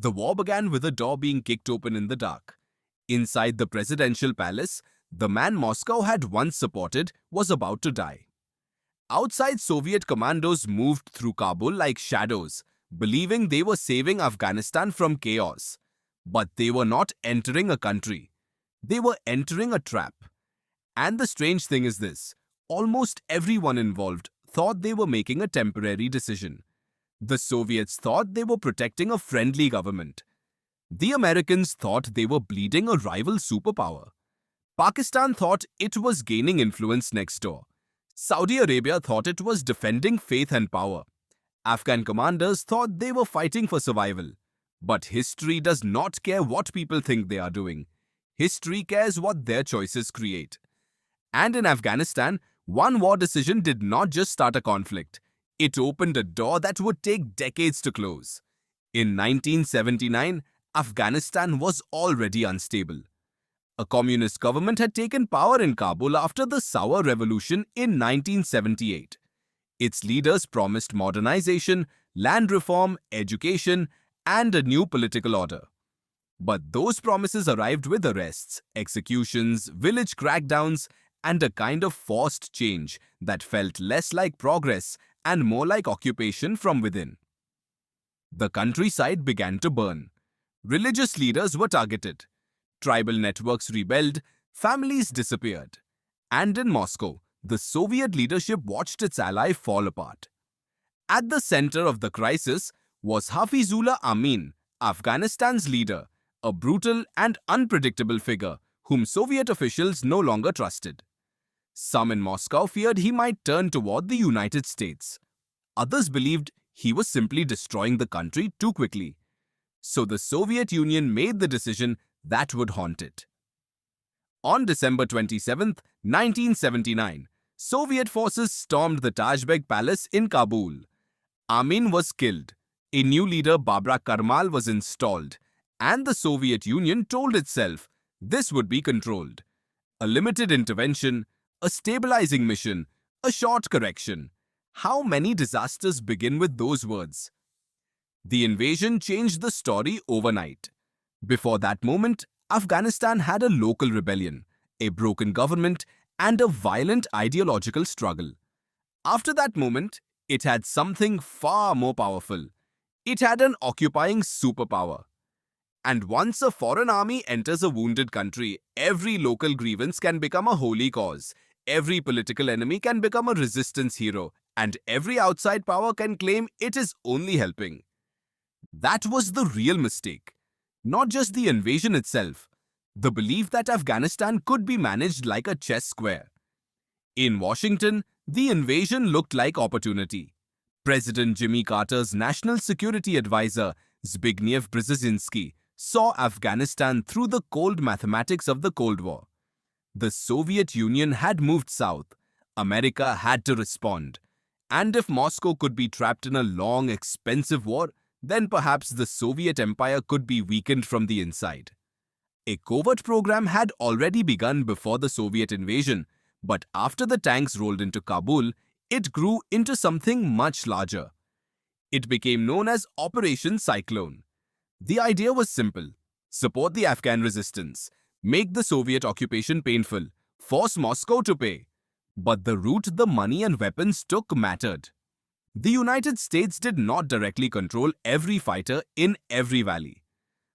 The war began with a door being kicked open in the dark. Inside the presidential palace, the man Moscow had once supported was about to die. Outside, Soviet commandos moved through Kabul like shadows, believing they were saving Afghanistan from chaos. But they were not entering a country. They were entering a trap. And the strange thing is this: almost everyone involved thought they were making a temporary decision. The Soviets thought they were protecting a friendly government. The Americans thought they were bleeding a rival superpower. Pakistan thought it was gaining influence next door. Saudi Arabia thought it was defending faith and power. Afghan commanders thought they were fighting for survival. But history does not care what people think they are doing. History cares what their choices create. And in Afghanistan, one war decision did not just start a conflict. It opened a door that would take decades to close. In 1979, Afghanistan was already unstable. A communist government had taken power in Kabul after the Sour Revolution in 1978. Its leaders promised modernization, land reform, education, and a new political order. But those promises arrived with arrests, executions, village crackdowns, and a kind of forced change that felt less like progress and more like occupation from within. The countryside began to burn. Religious leaders were targeted. Tribal networks rebelled, families disappeared. And in Moscow, the Soviet leadership watched its ally fall apart. At the center of the crisis was Hafizullah Amin, Afghanistan's leader, a brutal and unpredictable figure whom Soviet officials no longer trusted. Some in Moscow feared he might turn toward the United States. Others believed he was simply destroying the country too quickly. So the Soviet Union made the decision that would haunt it. On December 27, 1979, Soviet forces stormed the Taj Beg Palace in Kabul. Amin was killed. A new leader, Babrak Karmal, was installed, and the Soviet Union told itself this would be controlled. A limited intervention, a stabilizing mission, a short correction. How many disasters begin with those words? The invasion changed the story overnight. Before that moment, Afghanistan had a local rebellion, a broken government, and a violent ideological struggle. After that moment, it had something far more powerful. It had an occupying superpower. And once a foreign army enters a wounded country, every local grievance can become a holy cause. Every political enemy can become a resistance hero, and every outside power can claim it is only helping. That was the real mistake. Not just the invasion itself, the belief that Afghanistan could be managed like a chess square. In Washington, the invasion looked like opportunity. President Jimmy Carter's national security advisor, Zbigniew Brzezinski, saw Afghanistan through the cold mathematics of the Cold War. The Soviet Union had moved south. America had to respond. And if Moscow could be trapped in a long, expensive war, then perhaps the Soviet Empire could be weakened from the inside. A covert program had already begun before the Soviet invasion, but after the tanks rolled into Kabul, it grew into something much larger. It became known as Operation Cyclone. The idea was simple: support the Afghan resistance, make the Soviet occupation painful, force Moscow to pay. But the route the money and weapons took mattered. The United States did not directly control every fighter in every valley.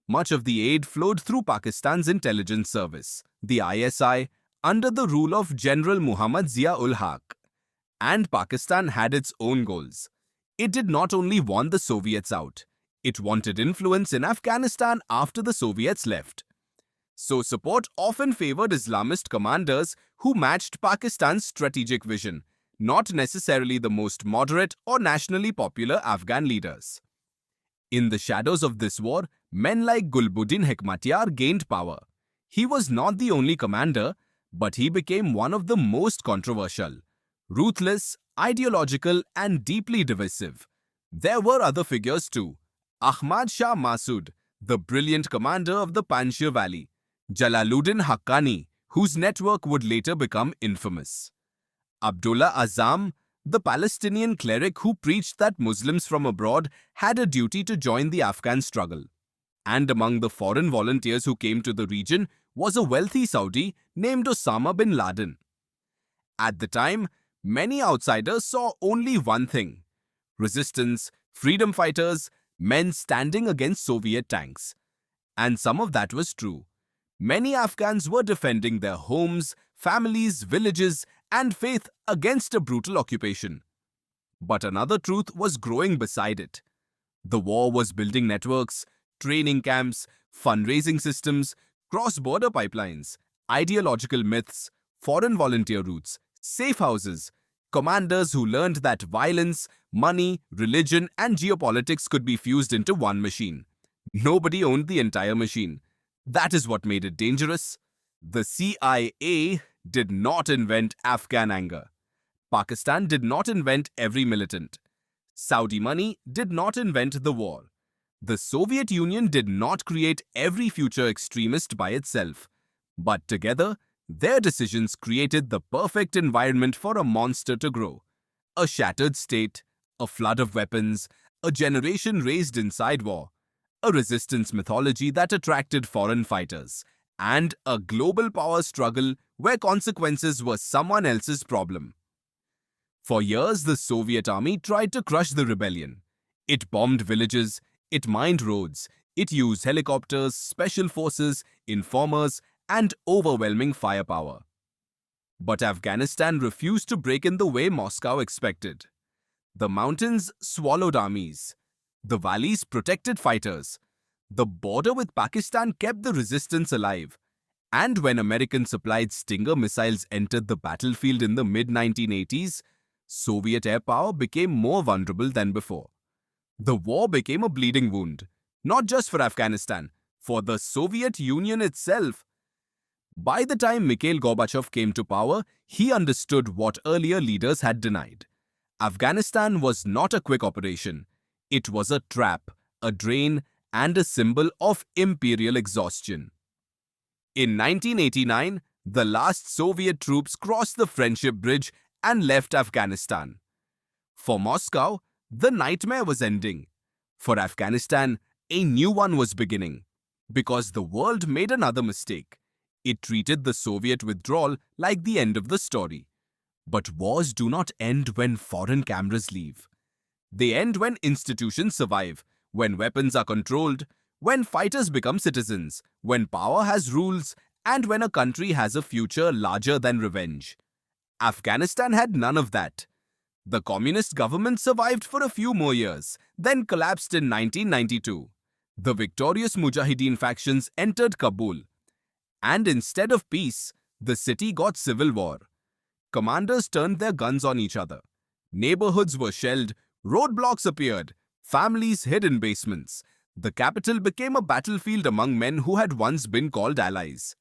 Much of the aid flowed through Pakistan's intelligence service, the ISI, under the rule of General Muhammad Zia-ul-Haq. And Pakistan had its own goals. It did not only want the Soviets out, it wanted influence in Afghanistan after the Soviets left. So support often favored Islamist commanders who matched Pakistan's strategic vision, not necessarily the most moderate or nationally popular Afghan leaders. In the shadows of this war, men like Gulbuddin Hekmatyar gained power. He was not the only commander, but he became one of the most controversial. Ruthless, ideological, and deeply divisive. There were other figures too. Ahmad Shah Massoud, the brilliant commander of the Panjshir Valley. Jalaluddin Haqqani, whose network would later become infamous. Abdullah Azzam, the Palestinian cleric who preached that Muslims from abroad had a duty to join the Afghan struggle. And among the foreign volunteers who came to the region was a wealthy Saudi named Osama bin Laden. At the time, many outsiders saw only one thing: resistance, freedom fighters, men standing against Soviet tanks. And some of that was true. Many Afghans were defending their homes, families, villages, and faith against a brutal occupation. But another truth was growing beside it. The war was building networks, training camps, fundraising systems, cross-border pipelines, ideological myths, foreign volunteer routes, safe houses, commanders who learned that violence, money, religion, and geopolitics could be fused into one machine. Nobody owned the entire machine. That is what made it dangerous. The CIA did not invent Afghan anger. Pakistan did not invent every militant. Saudi money did not invent the war. The Soviet Union did not create every future extremist by itself. But together, their decisions created the perfect environment for a monster to grow. A shattered state, a flood of weapons, a generation raised inside war, a resistance mythology that attracted foreign fighters, and a global power struggle where consequences were someone else's problem. For years, the Soviet army tried to crush the rebellion. It bombed villages, it mined roads, it used helicopters, special forces, informers, and overwhelming firepower. But Afghanistan refused to break in the way Moscow expected. The mountains swallowed armies. The valleys protected fighters. The border with Pakistan kept the resistance alive. And when American-supplied Stinger missiles entered the battlefield in the mid-1980s, Soviet air power became more vulnerable than before. The war became a bleeding wound, not just for Afghanistan, for the Soviet Union itself. By the time Mikhail Gorbachev came to power, he understood what earlier leaders had denied. Afghanistan was not a quick operation. It was a trap, a drain, and a symbol of imperial exhaustion. In 1989, the last Soviet troops crossed the Friendship Bridge and left Afghanistan. For Moscow, the nightmare was ending. For Afghanistan, a new one was beginning. Because the world made another mistake. It treated the Soviet withdrawal like the end of the story. But wars do not end when foreign cameras leave. They end when institutions survive, when weapons are controlled, when fighters become citizens, when power has rules, and when a country has a future larger than revenge. Afghanistan had none of that. The communist government survived for a few more years, then collapsed in 1992. The victorious Mujahideen factions entered Kabul. And instead of peace, the city got civil war. Commanders turned their guns on each other. Neighborhoods were shelled, roadblocks appeared, families hid in basements. The capital became a battlefield among men who had once been called allies.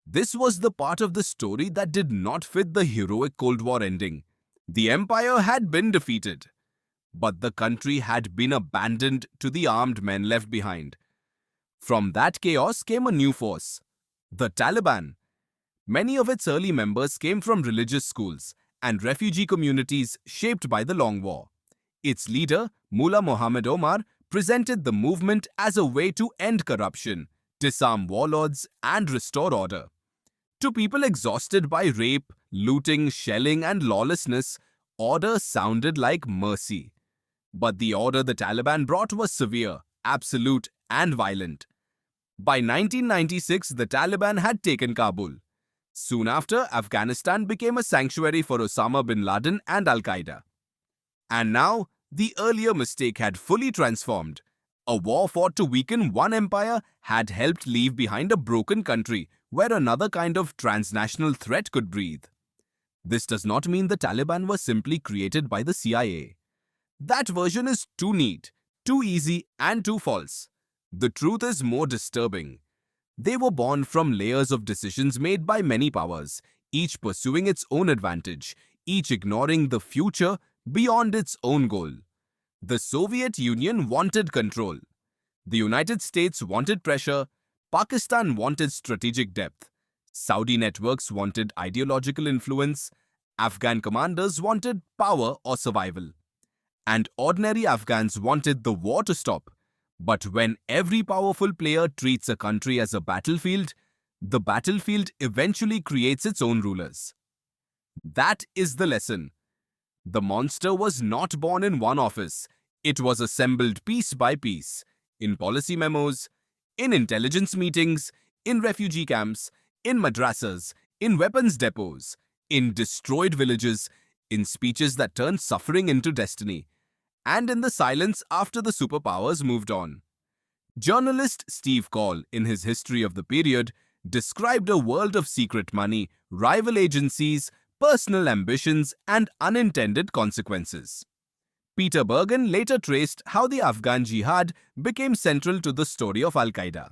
This was the part of the story that did not fit the heroic Cold War ending. The empire had been defeated, but the country had been abandoned to the armed men left behind. From that chaos came a new force, the Taliban. Many of its early members came from religious schools and refugee communities shaped by the long war. Its leader, Mullah Mohammed Omar, presented the movement as a way to end corruption, disarm warlords, and restore order. To people exhausted by rape, looting, shelling, and lawlessness, order sounded like mercy. But the order the Taliban brought was severe, absolute, and violent. By 1996, the Taliban had taken Kabul. Soon after, Afghanistan became a sanctuary for Osama bin Laden and al-Qaeda. And now, the earlier mistake had fully transformed. A war fought to weaken one empire had helped leave behind a broken country where another kind of transnational threat could breathe. This does not mean the Taliban were simply created by the CIA. That version is too neat, too easy, and too false. The truth is more disturbing. They were born from layers of decisions made by many powers, each pursuing its own advantage, each ignoring the future beyond its own goal. The Soviet Union wanted control. The United States wanted pressure. Pakistan wanted strategic depth. Saudi networks wanted ideological influence. Afghan commanders wanted power or survival. And ordinary Afghans wanted the war to stop, But when every powerful player treats a country as a battlefield, the battlefield eventually creates its own rulers. That is the lesson. The monster was not born in one office. It was assembled piece by piece, in policy memos, in intelligence meetings, in refugee camps, in madrasas, in weapons depots, in destroyed villages, in speeches that turned suffering into destiny, and in the silence after the superpowers moved on. Journalist Steve Call, in his History of the Period, described a world of secret money, rival agencies, personal ambitions, and unintended consequences. Peter Bergen later traced how the Afghan jihad became central to the story of al-Qaeda.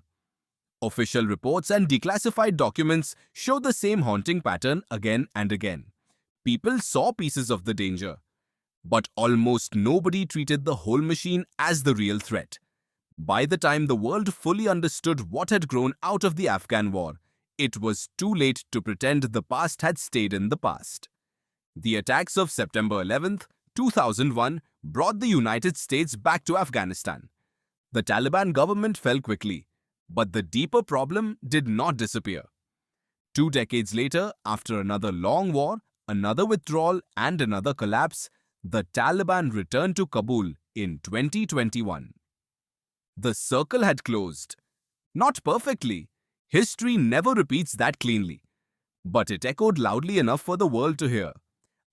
Official reports and declassified documents show the same haunting pattern again and again. People saw pieces of the danger, but almost nobody treated the whole machine as the real threat. By the time the world fully understood what had grown out of the Afghan war, it was too late to pretend the past had stayed in the past. The attacks of September 11th, 2001 brought the United States back to Afghanistan. The Taliban government fell quickly, but the deeper problem did not disappear. 2 decades later, after another long war, another withdrawal, and another collapse, the Taliban returned to Kabul in 2021. The circle had closed. Not perfectly. History never repeats that cleanly. But it echoed loudly enough for the world to hear.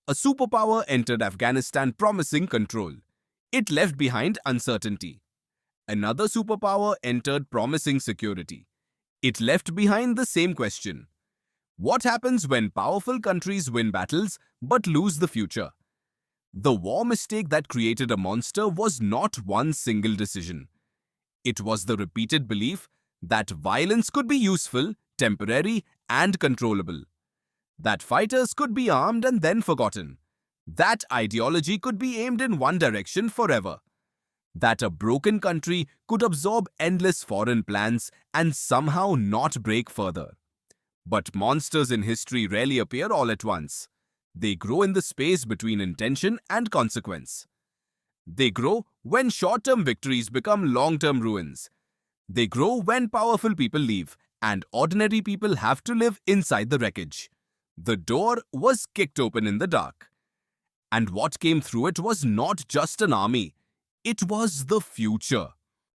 A superpower entered Afghanistan promising control. It left behind uncertainty. Another superpower entered promising security. It left behind the same question. What happens when powerful countries win battles but lose the future? The war mistake that created a monster was not one single decision. It was the repeated belief that violence could be useful, temporary, and controllable. That fighters could be armed and then forgotten. That ideology could be aimed in one direction forever. That a broken country could absorb endless foreign plans and somehow not break further. But monsters in history rarely appear all at once. They grow in the space between intention and consequence. They grow when short-term victories become long-term ruins. They grow when powerful people leave and ordinary people have to live inside the wreckage. The door was kicked open in the dark. And what came through it was not just an army. It was the future.